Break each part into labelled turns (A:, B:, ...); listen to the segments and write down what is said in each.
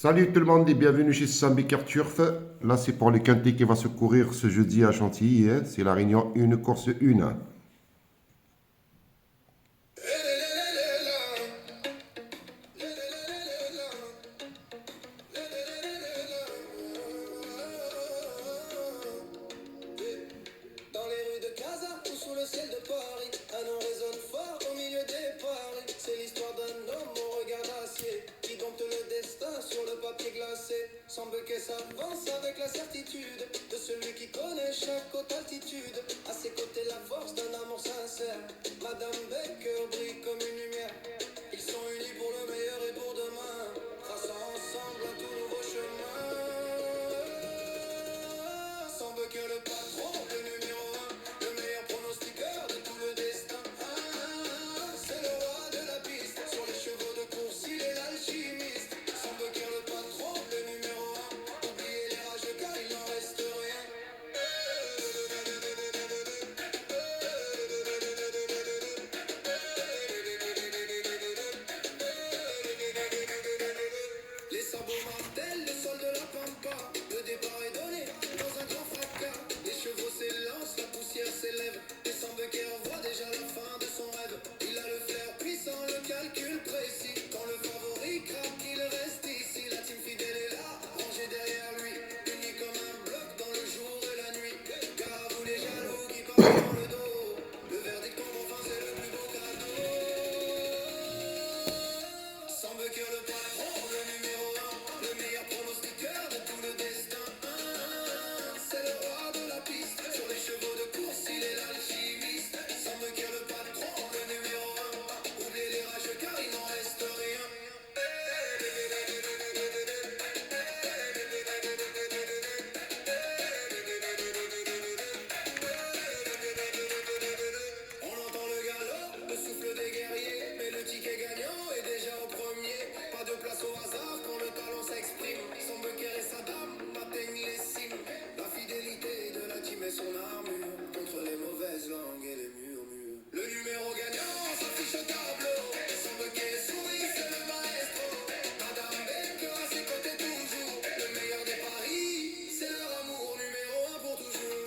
A: Salut tout le monde et bienvenue chez Sambiker Turf. Là, c'est pour le quintet qui va se courir ce jeudi à Chantilly, hein. C'est la réunion 1, course 1.
B: Dans les rues de Casa ou sous le ciel de Paris, un nom résonne fort au milieu des paris. C'est l'histoire d'un homme au regard d'acier qui dompte le destin sur le papier glacé. Semble qu'elle s'avance avec la certitude de celui qui connaît chaque haute altitude. À ses côtés la force d'un amour sincère. Madame Baker brille comme une lumière. Ils sont unis pour le meilleur et pour demain, traçant ensemble un tout nouveau chemin. Semble que le patron, le numéro un, le meilleur pronostiqueur de tout le destin. C'est le roi de la piste, sur les chevaux de course, il est l'alchimiste. Semble que le patron, le numéro un, oubliez les rageux car il n'en reste rien. Les sabots martèlent le sol de la pampa. Le départ est donné dans un grand fracas. Les chevaux s'élancent, la poussière s'élève. Et semble qu'il revoit déjà la fin de son rêve. Il a le flair puissant, le calcul précis. Quand le favori craque, il reste ici. La team fidèle est là, rangée derrière lui. Unis comme un bloc dans le jour et la nuit. Car à vous les jaloux qui parlent dans le dos, le verdict tombe enfin, c'est le plus beau cadeau. Semble que le patron, le numéro un, le meilleur pronostiqueur de tout le destin. C'est le roi de la piste, sur les chevaux de course, il est l'alchimiste. Semble que le patron, le numéro un, oubliez les rageux car il n'en reste rien. On entend le galop, le souffle des guerriers, mais le ticket gagnant est déjà au premier. Pas de place au hasard quand le talent s'exprime. Son Becker et sa dame atteignent les cimes. La fidélité de la team et son armure contre les mauvaises langues et les murmures. Le numéro gagnant s'affiche au tableau. Son Becker sourit, c'est le maestro. Madame Baker à ses côtés toujours. Le meilleur des paris, c'est leur amour numéro un pour toujours.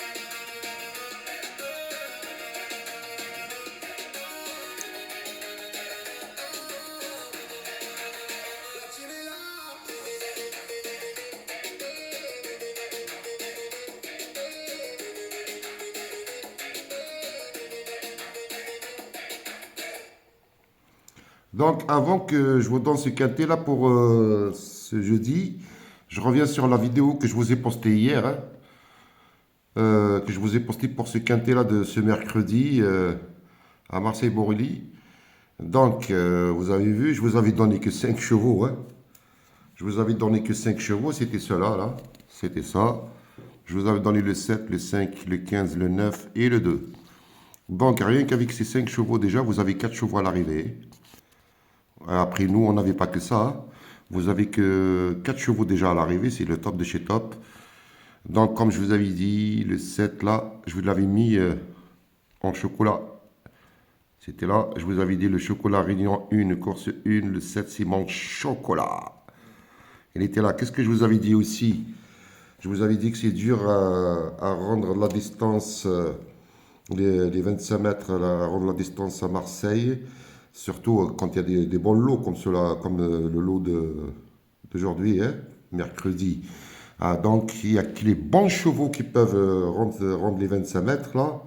B: La team est là.
A: Donc, avant que je vous donne ce quintet là pour ce jeudi, je reviens sur la vidéo que je vous ai postée hier, hein, que je vous ai postée pour ce quintet là de ce mercredi à Marseille-Borély. Donc, vous avez vu, je vous avais donné que 5 chevaux, hein. Je vous avais donné que 5 chevaux, c'était cela là, c'était ça. Je vous avais donné le 7, le 5, le 15, le 9 et le 2. Donc, rien qu'avec ces 5 chevaux déjà, vous avez 4 chevaux à l'arrivée. Après, nous, on n'avait pas que ça, hein. Vous avez que 4 chevaux déjà à l'arrivée, c'est le top de chez top. Donc, comme je vous avais dit, le 7 là, je vous l'avais mis en chocolat. C'était là, je vous avais dit le chocolat Réunion 1, course 1, le 7 c'est mon chocolat. Il était là. Qu'est-ce que je vous avais dit aussi? Je vous avais dit que c'est dur à rendre la distance, les 25 mètres, à rendre la distance à Marseille. Surtout quand il y a des bons lots comme cela, comme le lot d'aujourd'hui, hein, mercredi. Ah, donc il y a que les bons chevaux qui peuvent rendre les 25 mètres là.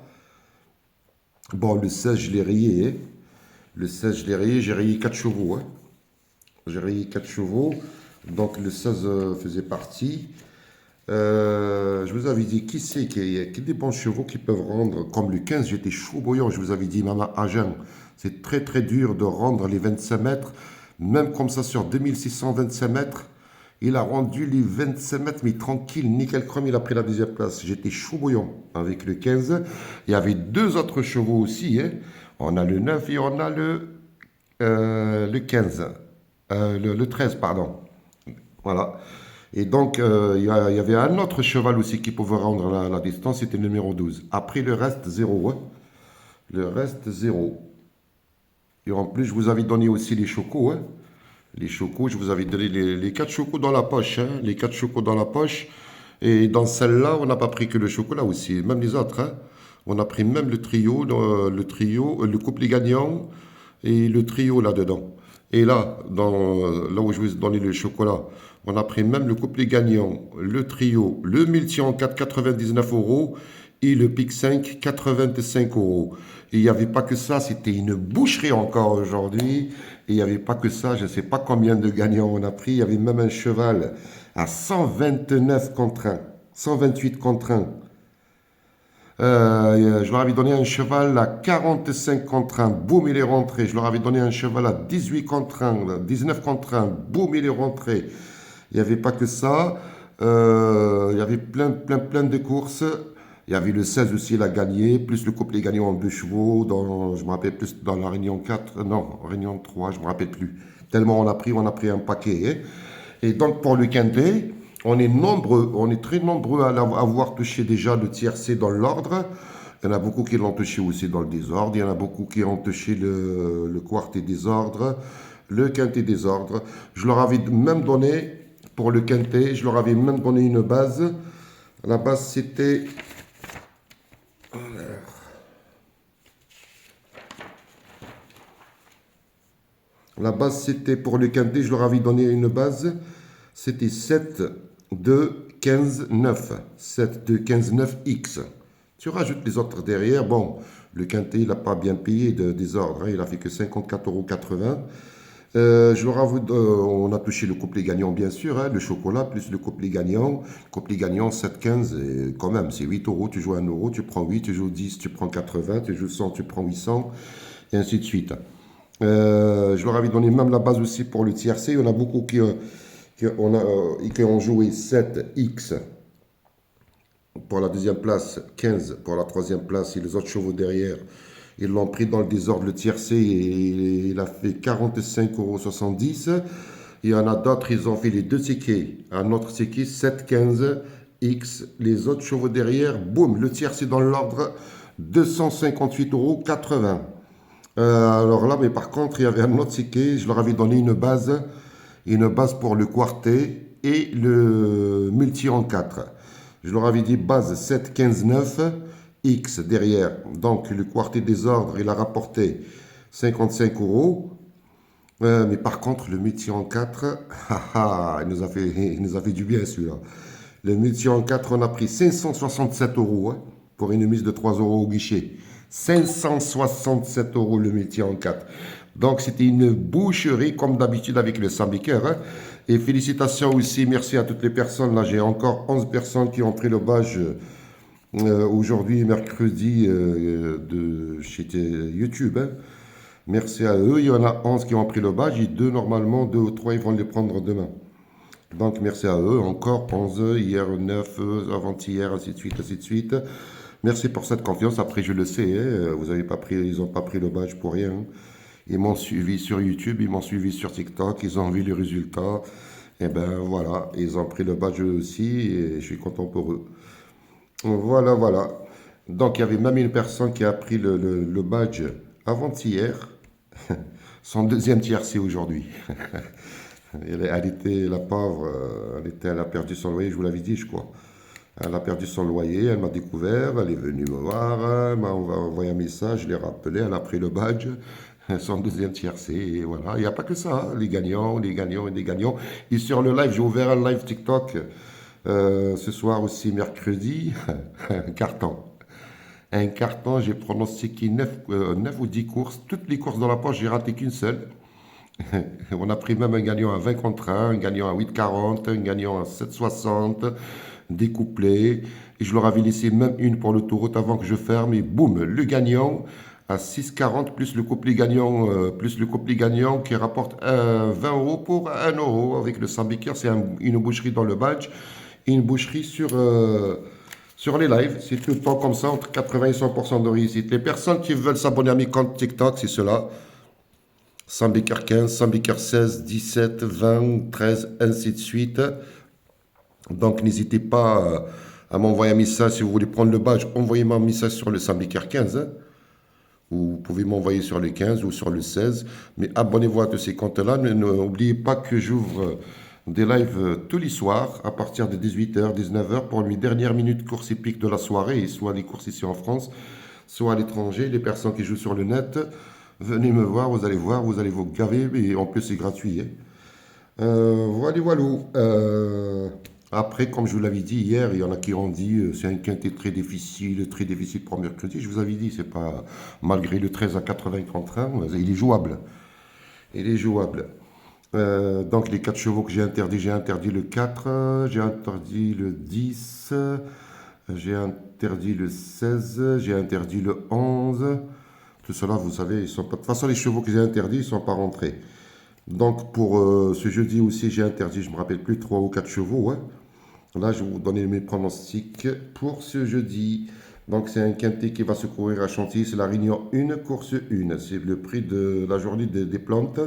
A: Bon, le 16, je l'ai rayé, hein. Le 16, je l'ai rayé, j'ai rayé 4 chevaux, hein. J'ai rayé 4 chevaux. Donc le 16 faisait partie. Je vous avais dit, qui c'est qu'il y a que des bons chevaux qui peuvent rendre, comme le 15, j'étais chaud bouillant, je vous avais dit, Maman Agen, c'est très très dur de rendre les 25 mètres, même comme ça sur 2625 mètres, il a rendu les 25 mètres, mais tranquille, nickel chrome, il a pris la deuxième place. J'étais chaud bouillant avec le 15. Il y avait 2 autres chevaux aussi, hein. On a le 9 et on a le 15, le 13, pardon. Voilà. Et donc, il y avait un autre cheval aussi qui pouvait rendre la distance, c'était le numéro 12. Après, le reste, 0, hein. Le reste, 0. Et en plus, je vous avais donné aussi les chocos, hein. Les chocos, je vous avais donné les 4 chocos dans la poche, hein, les 4 chocos dans la poche. Et dans celle-là, on n'a pas pris que le chocolat aussi, même les autres, hein. On a pris même le trio, le couplet gagnant et le trio là-dedans. Et là, là où je vous ai donné le chocolat, on a pris même le couplet gagnant, le trio, le multi en 4, 99 euros et le pic 5, 85 euros. Et il n'y avait pas que ça, c'était une boucherie encore aujourd'hui. Et il n'y avait pas que ça, je ne sais pas combien de gagnants on a pris. Il y avait même un cheval à 129 contre 1, 128 contre 1. Je leur avais donné un cheval à 45 contre 1, boum, il est rentré. Je leur avais donné un cheval à 18 contre 1, 19 contre 1, boum, il est rentré. Il n'y avait pas que ça. Il y avait plein de courses. Il y avait le 16 aussi, il a gagné, plus le couplet gagnant en 2 chevaux, je me rappelle plus, dans la Réunion 4, non, Réunion 3, je me rappelle plus. Tellement on a pris un paquet, hein. Et donc pour le quintet, on est nombreux, on est très nombreux à avoir touché déjà le tiercé dans l'ordre. Il y en a beaucoup qui l'ont touché aussi dans le désordre. Il y en a beaucoup qui ont touché le quartet désordre, le quintet désordre. Je leur avais même donné, pour le quintet, je leur avais même donné une base. La base, c'était... La base, c'était pour le quintet, je leur avais donné une base. C'était 7, 2, 15, 9. 7, 2, 15, 9, X. Tu rajoutes les autres derrière. Bon, le quintet, il n'a pas bien payé des ordres, hein. Il a fait que 54,80 €. On a touché le couplet gagnant, bien sûr, hein, le chocolat, plus le couplet gagnant. Couplet gagnant, 7, 15, et quand même, c'est 8 euros. Tu joues 1 euro, tu prends 8, tu joues 10, tu prends 80, tu joues 100, tu prends 800, et ainsi de suite. Je leur avais donné même la base aussi pour le tiercé. Il y en a beaucoup qui ont joué 7X pour la deuxième place, 15 pour la troisième place et les autres chevaux derrière. Ils l'ont pris dans le désordre, le tiercé, et il a fait 45,70 €. Il y en a d'autres, ils ont fait les deux tickets. Un autre ticket, 7-15X. Les autres chevaux derrière, boum, le tiercé dans l'ordre, 258,80 €. Alors là, mais par contre, il y avait un autre ticket, je leur avais donné une base pour le quartet et le multi en 4. Je leur avais dit base 7, 15, 9, X derrière. Donc le quartet des ordres, il a rapporté 55 €. Mais par contre, le multi en 4, il nous a fait du bien celui-là. Le multi en 4, on a pris 567 € hein, pour une mise de 3 € au guichet. 567 € le multi en 4. Donc c'était une boucherie comme d'habitude avec le Sambiker, hein. Et félicitations aussi, merci à toutes les personnes. Là, j'ai encore 11 personnes qui ont pris le badge aujourd'hui, mercredi, chez YouTube, hein. Merci à eux. Il y en a 11 qui ont pris le badge et 2 normalement, 2 ou 3 ils vont les prendre demain. Donc merci à eux. Encore 11, hier 9, avant-hier, ainsi de suite, ainsi de suite. Merci pour cette confiance. Après, je le sais, hein, ils n'ont pas pris le badge pour rien, hein. Ils m'ont suivi sur YouTube, ils m'ont suivi sur TikTok, ils ont vu les résultats. Et ben voilà, ils ont pris le badge eux aussi et je suis content pour eux. Voilà, voilà. Donc il y avait même une personne qui a pris le badge avant-hier. Son deuxième tiercé aujourd'hui. Elle était, la pauvre, elle a perdu son loyer, je vous l'avais dit, je crois. Elle a perdu son loyer, elle m'a découvert, elle est venue me voir, elle m'a envoyé un message, je l'ai rappelé, elle a pris le badge, son deuxième tiercé, et voilà. Il n'y a pas que ça, hein, les gagnants, les gagnants et les gagnants. Et sur le live, j'ai ouvert un live TikTok ce soir aussi, mercredi, un carton. Un carton, j'ai pronostiqué 9 ou 10 courses. Toutes les courses dans la poche, j'ai raté qu'une seule. On a pris même un gagnant à 20 contre 1, un gagnant à 8,40, un gagnant à 7,60, découplé. Et je leur avais laissé même une pour l'autoroute avant que je ferme. Et boum, le gagnant à 6,40 plus le couplet gagnant qui rapporte 20 € pour 1 € avec le Sambiker. C'est une boucherie dans le badge et une boucherie sur les lives. C'est tout le temps comme ça, entre 80 et 100% de réussite. Les personnes qui veulent s'abonner à mes comptes TikTok, c'est cela. Sambiker 15, Sambiker 16, 17, 20, 13, ainsi de suite. Donc n'hésitez pas à m'envoyer un message si vous voulez prendre le badge. Envoyez-moi un message sur le Sambiker 15. Hein. Ou vous pouvez m'envoyer sur le 15 ou sur le 16. Mais abonnez-vous à tous ces comptes-là. N'oubliez pas que j'ouvre des lives tous les soirs à partir de 18h, 19h pour une dernière minute course épique de la soirée, et soit les courses ici en France, soit à l'étranger. Les personnes qui jouent sur le net, venez me voir, vous allez vous gaver, et en plus c'est gratuit, hein. Voilà, voilà. Après, comme je vous l'avais dit hier, il y en a qui ont dit c'est un quintet très difficile pour mercredi. Je vous avais dit, c'est pas malgré le 13 à 80 contre 1, il est jouable. Il est jouable. Donc les 4 chevaux que j'ai interdit le 4, j'ai interdit le 10, j'ai interdit le 16, j'ai interdit le 11. Tout cela, vous savez, ils sont pas... De toute façon, les chevaux que j'ai interdits, ils ne sont pas rentrés. Donc pour ce jeudi aussi, j'ai interdit, je ne me rappelle plus, 3 ou 4 chevaux, hein. Là, je vais vous donner mes pronostics pour ce jeudi. Donc c'est un quintet qui va se courir à Chantilly, c'est la Réunion 1, course 1. C'est le prix de la journée des plantes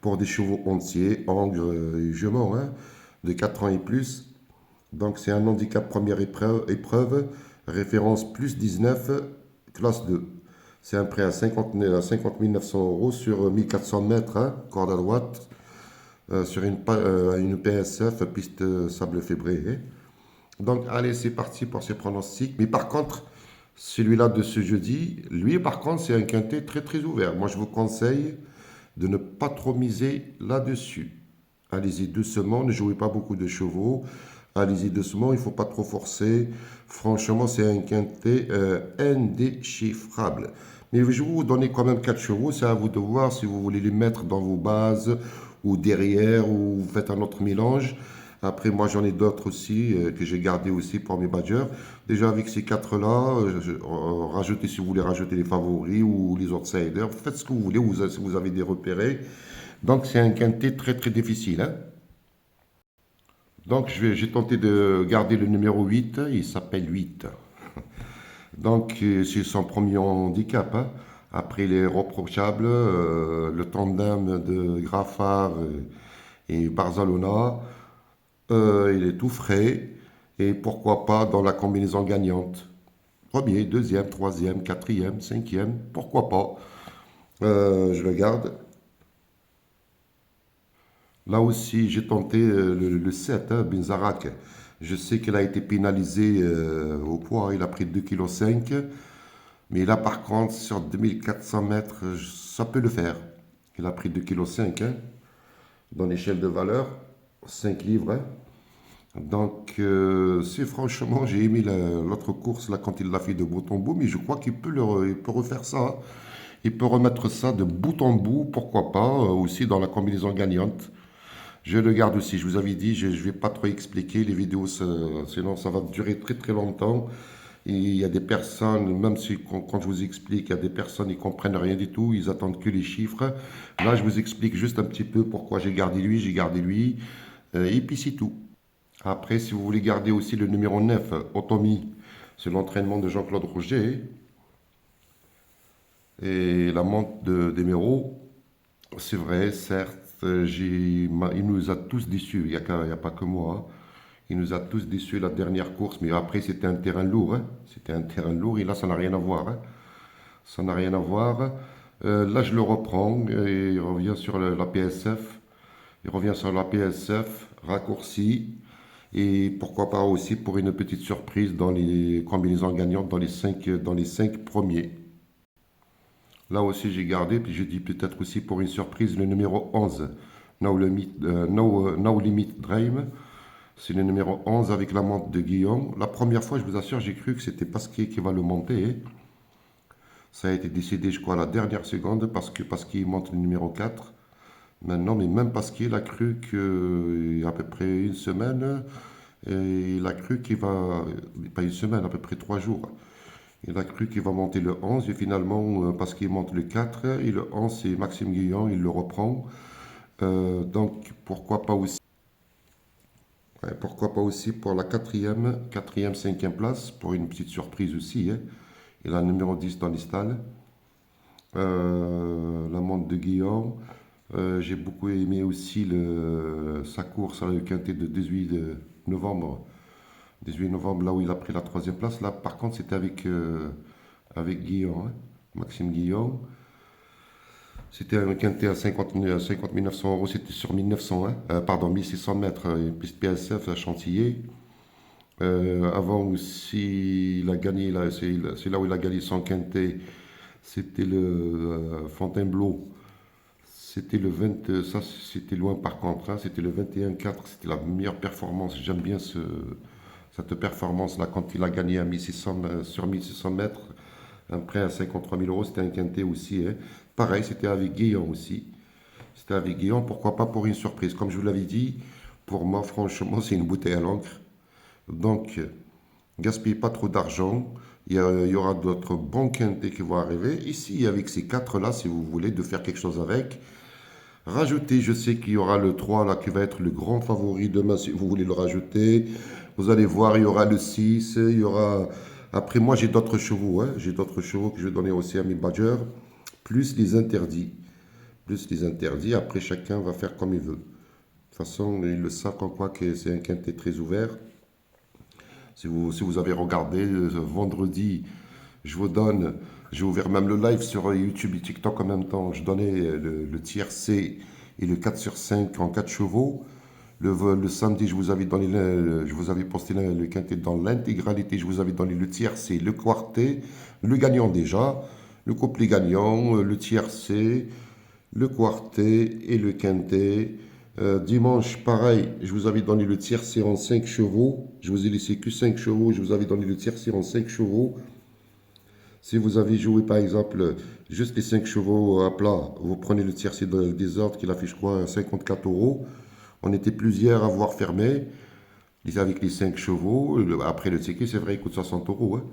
A: pour des chevaux entiers, angles et juments, hein, de 4 ans et plus. Donc c'est un handicap première épreuve, référence plus 19, classe 2. C'est un prêt à 50 900 euros sur 1400 mètres, hein, corde à droite, sur une PSF, piste sable fébré. Donc allez, c'est parti pour ces pronostics. Mais par contre, celui-là de ce jeudi, lui par contre, c'est un quintet très très ouvert. Moi, je vous conseille de ne pas trop miser là-dessus. Allez-y doucement, ne jouez pas beaucoup de chevaux. Allez-y doucement, il ne faut pas trop forcer. Franchement, c'est un quintet indéchiffrable. Mais je vais vous donner quand même 4 chevaux. C'est à vous de voir si vous voulez les mettre dans vos bases ou derrière ou vous faites un autre mélange. Après, moi, j'en ai d'autres aussi que j'ai gardés aussi pour mes badgers. Déjà, avec ces 4-là, rajoutez si vous voulez rajouter les favoris ou les outsiders. Faites ce que vous voulez, si vous avez des repérés. Donc, c'est un quintet très, très difficile, hein. Donc, j'ai tenté de garder le numéro 8. Il s'appelle 8. Donc, c'est son premier handicap, hein. Après les reprochables, le tandem de Graffard et Barzalona, il est tout frais. Et pourquoi pas dans la combinaison gagnante. Premier, deuxième, troisième, quatrième, cinquième, pourquoi pas. Je le garde. Là aussi, j'ai tenté le 7, hein, Benzarak. Je sais qu'il a été pénalisé au poids, il a pris 2,5 kg. Mais là, par contre, sur 2400 mètres, ça peut le faire. Il a pris 2,5 kg, hein, dans l'échelle de valeur, 5 livres, hein. Donc, c'est franchement, j'ai aimé l'autre course là quand il l'a fait de bout en bout, mais je crois il peut refaire ça, hein. Il peut remettre ça de bout en bout, pourquoi pas, aussi dans la combinaison gagnante. Je le garde aussi, je vous avais dit, je ne vais pas trop expliquer les vidéos, sinon ça va durer très très longtemps. Et il y a des personnes, même si quand je vous explique, il y a des personnes qui comprennent rien du tout, ils attendent que les chiffres. Là, je vous explique juste un petit peu pourquoi j'ai gardé lui, et puis c'est tout. Après, si vous voulez garder aussi le numéro 9, Otomi, c'est l'entraînement de Jean-Claude Roger, et la monte de Méro, c'est vrai, certes, il nous a tous déçus, il y a pas que moi, hein. Il nous a tous déçus la dernière course, mais après c'était un terrain lourd, hein. C'était un terrain lourd et là ça n'a rien à voir, hein. Ça n'a rien à voir. Là je le reprends et il revient sur la PSF. Il revient sur la PSF, raccourci. Et pourquoi pas aussi pour une petite surprise dans les combinaisons gagnantes dans les 5 premiers. Là aussi j'ai gardé, puis je dis peut-être aussi pour une surprise le numéro 11, No Limit Dream. C'est le numéro 11 avec la monte de Guillaume. La première fois, je vous assure, j'ai cru que c'était Pasquier qui va le monter. Ça a été décidé, je crois, à la dernière seconde parce que Pasquier monte le numéro 4. Maintenant, mais même Pasquier, il a cru qu'il y a à peu près une semaine, et il a cru qu'il va, pas une semaine, à peu près 3 jours. Il a cru qu'il va monter le 11 et finalement, Pasquier monte le 4 et le 11, c'est Maxime Guillaume, il le reprend. Donc, pourquoi pas aussi. Ouais, pourquoi pas aussi pour la quatrième, cinquième place, pour une petite surprise aussi, hein. Et la numéro 10 dans les stalles. La monte de Guillaume. J'ai beaucoup aimé aussi sa course à le quintet de 18 novembre. 18 novembre, là où il a pris la troisième place. Là, par contre, c'était avec Guillaume, hein. Maxime Guillaume. C'était un quintet à 50 900 euros, c'était sur 1900, pardon, 1600 mètres, une piste PSF à Chantilly. Avant aussi, il a gagné, c'est là où il a gagné son quintet, c'était le Fontainebleau. C'était le 20, ça c'était loin par contre, hein, c'était le 21-4, c'était la meilleure performance. J'aime bien cette performance là quand il a gagné à 1600, sur 1600 mètres. Un prêt à 53 000 euros, c'était un quintet aussi, hein. Pareil, c'était avec Guillaume aussi. C'était avec Guillaume, pourquoi pas pour une surprise. Comme je vous l'avais dit, pour moi, franchement, c'est une bouteille à l'encre. Donc, gaspillez pas trop d'argent. Il y aura d'autres bons quintés qui vont arriver. Ici, avec ces quatre-là, si vous voulez de faire quelque chose avec, rajoutez, je sais qu'il y aura le 3 là qui va être le grand favori demain si vous voulez le rajouter. Vous allez voir, il y aura le 6, il y aura... Après moi j'ai d'autres chevaux, hein. J'ai d'autres chevaux que je vais donner aussi à mes badgers, plus les interdits. Plus les interdits, après chacun va faire comme il veut. De toute façon, ils le savent en quoi que c'est un quintet très ouvert. Si vous avez regardé vendredi, je vous donne, j'ai ouvert même le live sur YouTube et TikTok en même temps. Je donnais le tiercé et le 4 sur 5 en 4 chevaux. Le samedi, je vous avais donné je vous avais posté le quintet dans l'intégralité. Je vous avais donné le tiercé, le quartet, le gagnant déjà, le couplet gagnant, le tiercé, le quartet et le quintet. Dimanche, pareil, je vous avais donné le tiercé en 5 chevaux. Je vous ai laissé que 5 chevaux. Je vous avais donné le tiercé en 5 chevaux. Si vous avez joué par exemple juste les 5 chevaux à plat, vous prenez le tiercé dans le désordre qui affiche quoi, 54 euros. On était plusieurs à voir fermé avec les 5 chevaux. Après le ticket, c'est vrai, il coûte 60 euros, hein.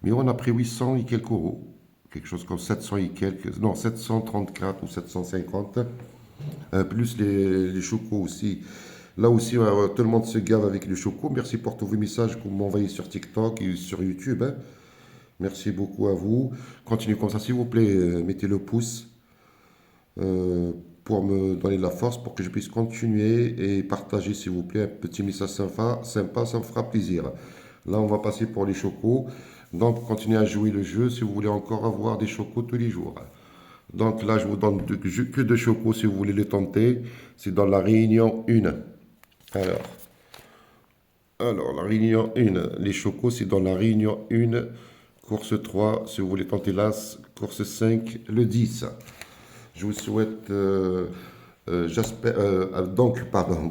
A: Mais on a pris 800 et quelques euros. Quelque chose comme 700 et quelques. Non, 734 ou 750. Plus les chocos aussi. Là aussi, tout le monde se gave avec les chocos. Merci pour tous vos messages que vous m'envoyez sur TikTok et sur YouTube, hein. Merci beaucoup à vous. Continuez comme ça, s'il vous plaît. Mettez le pouce pour me donner de la force pour que je puisse continuer et partager, s'il vous plaît, un petit message sympa, ça me fera plaisir. Là, on va passer pour les chocos. Donc, continuez à jouer le jeu si vous voulez encore avoir des chocos tous les jours. Donc là, je vous donne que de chocos si vous voulez les tenter. C'est dans la réunion 1. Alors, la réunion 1, les chocos, c'est dans la réunion 1, course 3, si vous voulez tenter l'As, course 5, le 10. Je vous souhaite,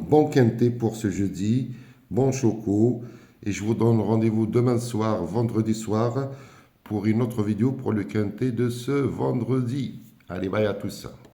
A: bon quintet pour ce jeudi, bon choco, et je vous donne rendez-vous demain soir, vendredi soir, pour une autre vidéo pour le quintet de ce vendredi. Allez, bye à tous.